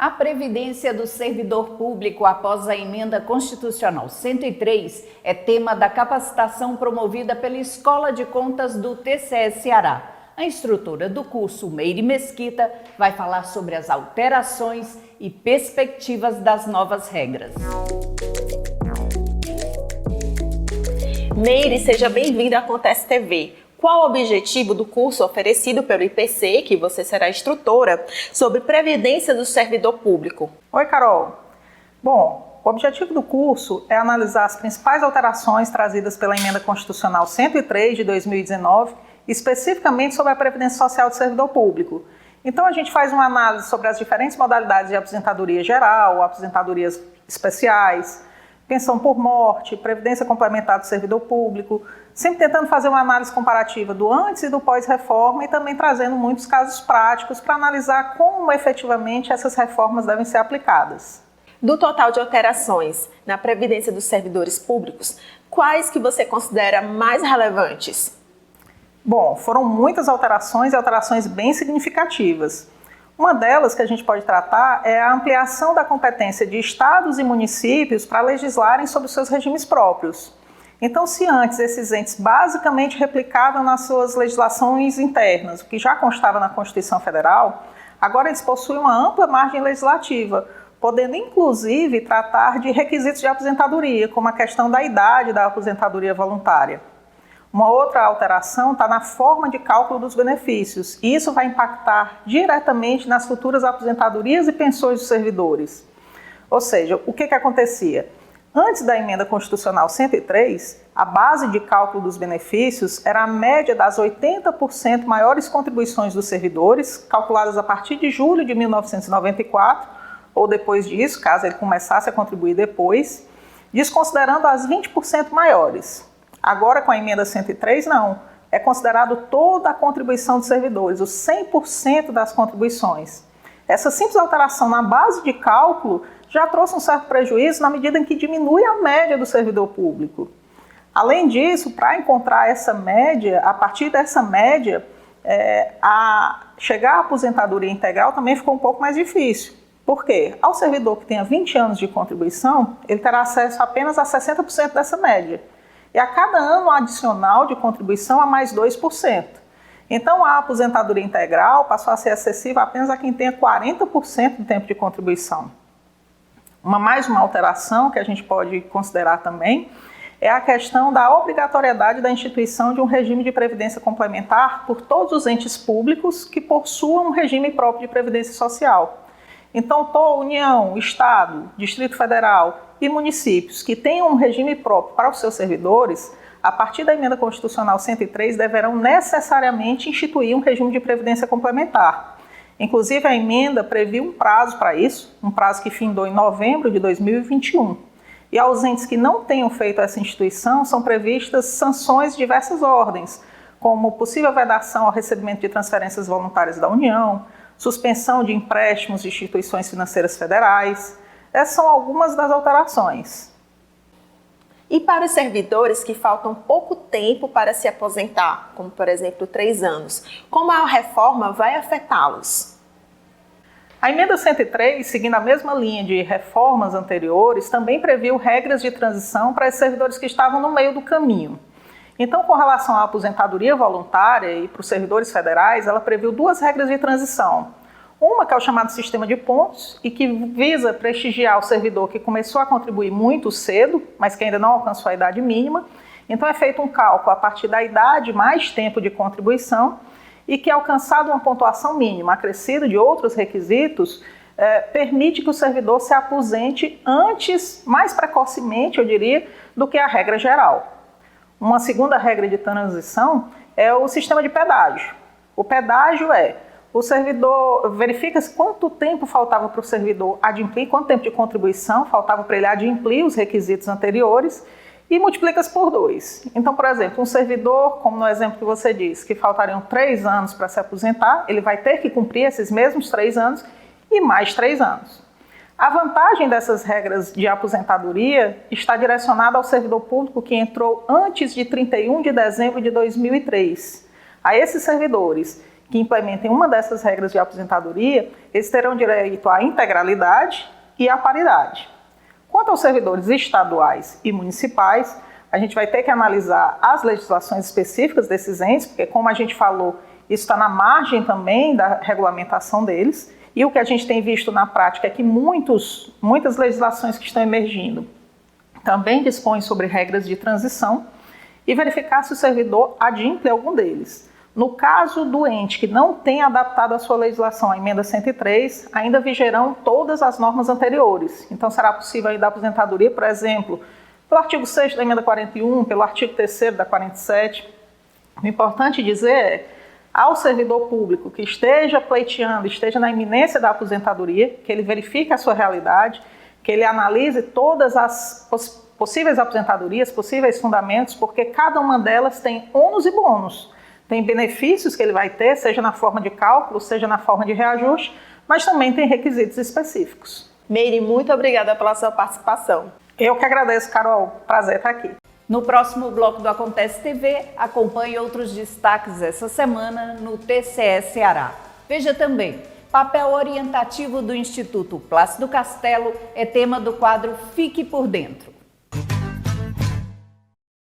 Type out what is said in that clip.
A previdência do servidor público após a emenda constitucional 103 é tema da capacitação promovida pela Escola de Contas do TCE Ceará. A instrutora do curso, Meire Mesquita, vai falar sobre as alterações e perspectivas das novas regras. Meire, seja bem-vinda à Acontece TV. Qual o objetivo do curso oferecido pelo IPC, que você será instrutora, sobre previdência do servidor público? Oi, Carol. Bom, o objetivo do curso é analisar as principais alterações trazidas pela Emenda Constitucional 103 de 2019, especificamente sobre a Previdência Social do servidor público. Então, a gente faz uma análise sobre as diferentes modalidades de aposentadoria geral, aposentadorias especiais, pensão por morte, previdência complementar do servidor público, sempre tentando fazer uma análise comparativa do antes e do pós-reforma e também trazendo muitos casos práticos para analisar como efetivamente essas reformas devem ser aplicadas. Do total de alterações na previdência dos servidores públicos, quais que você considera mais relevantes? Bom, foram muitas alterações e alterações bem significativas. Uma delas que a gente pode tratar é a ampliação da competência de estados e municípios para legislarem sobre os seus regimes próprios. Então, se antes esses entes basicamente replicavam nas suas legislações internas, o que já constava na Constituição Federal, agora eles possuem uma ampla margem legislativa, podendo inclusive tratar de requisitos de aposentadoria, como a questão da idade da aposentadoria voluntária. Uma outra alteração está na forma de cálculo dos benefícios, e isso vai impactar diretamente nas futuras aposentadorias e pensões dos servidores. Ou seja, o que acontecia? Antes da Emenda Constitucional 103, a base de cálculo dos benefícios era a média das 80% maiores contribuições dos servidores, calculadas a partir de julho de 1994, ou depois disso, caso ele começasse a contribuir depois, desconsiderando as 20% maiores. Agora, com a Emenda 103, não. É considerado toda a contribuição dos servidores, os 100% das contribuições. Essa simples alteração na base de cálculo já trouxe um certo prejuízo na medida em que diminui a média do servidor público. Além disso, para encontrar essa média, a partir dessa média, chegar à aposentadoria integral também ficou um pouco mais difícil. Por quê? Ao servidor que tenha 20 anos de contribuição, ele terá acesso apenas a 60% dessa média. E a cada ano adicional de contribuição a mais 2%. Então, a aposentadoria integral passou a ser acessível apenas a quem tenha 40% do tempo de contribuição. Mais uma alteração que a gente pode considerar também é a questão da obrigatoriedade da instituição de um regime de previdência complementar por todos os entes públicos que possuam um regime próprio de previdência social. Então, União, Estado, Distrito Federal e municípios que tenham um regime próprio para os seus servidores, a partir da Emenda Constitucional 103, deverão necessariamente instituir um regime de previdência complementar. Inclusive, a emenda previu um prazo para isso, um prazo que findou em novembro de 2021. E aos entes que não tenham feito essa instituição, são previstas sanções de diversas ordens, como possível vedação ao recebimento de transferências voluntárias da União, suspensão de empréstimos de instituições financeiras federais. Essas são algumas das alterações. E para os servidores que faltam pouco tempo para se aposentar, como por exemplo 3 anos, como a reforma vai afetá-los? A Emenda 103, seguindo a mesma linha de reformas anteriores, também previu regras de transição para os servidores que estavam no meio do caminho. Então, com relação à aposentadoria voluntária e para os servidores federais, ela previu 2 regras de transição. Uma que é o chamado sistema de pontos e que visa prestigiar o servidor que começou a contribuir muito cedo, mas que ainda não alcançou a idade mínima. Então é feito um cálculo a partir da idade mais tempo de contribuição e que, alcançado uma pontuação mínima acrescida de outros requisitos, permite que o servidor se aposente antes, mais precocemente, eu diria, do que a regra geral. Uma segunda regra de transição é o sistema de pedágio. O pedágio o servidor verifica quanto tempo faltava para o servidor adimplir, quanto tempo de contribuição faltava para ele adimplir os requisitos anteriores e multiplica-se por 2. Então, por exemplo, um servidor, como no exemplo que você disse, que faltariam 3 anos para se aposentar, ele vai ter que cumprir esses mesmos 3 anos e mais 3 anos. A vantagem dessas regras de aposentadoria está direcionada ao servidor público que entrou antes de 31 de dezembro de 2003. A esses servidores que implementem uma dessas regras de aposentadoria, eles terão direito à integralidade e à paridade. Quanto aos servidores estaduais e municipais, a gente vai ter que analisar as legislações específicas desses entes, porque, como a gente falou, isso está na margem também da regulamentação deles, e o que a gente tem visto na prática é que muitas legislações que estão emergindo também dispõem sobre regras de transição, e verificar se o servidor adimple algum deles. No caso do ente que não tem adaptado a sua legislação à emenda 103, ainda vigerão todas as normas anteriores. Então, será possível ainda a aposentadoria, por exemplo, pelo artigo 6º da emenda 41, pelo artigo 3º da 47. O importante dizer é, ao servidor público que esteja pleiteando, esteja na iminência da aposentadoria, que ele verifique a sua realidade, que ele analise todas as possíveis aposentadorias, possíveis fundamentos, porque cada uma delas tem ônus e bônus. Tem benefícios que ele vai ter, seja na forma de cálculo, seja na forma de reajuste, mas também tem requisitos específicos. Meire, muito obrigada pela sua participação. Eu que agradeço, Carol. Prazer estar aqui. No próximo bloco do Acontece TV, acompanhe outros destaques essa semana no TCE Ceará. Veja também, papel orientativo do Instituto Plácido Castelo é tema do quadro Fique por Dentro.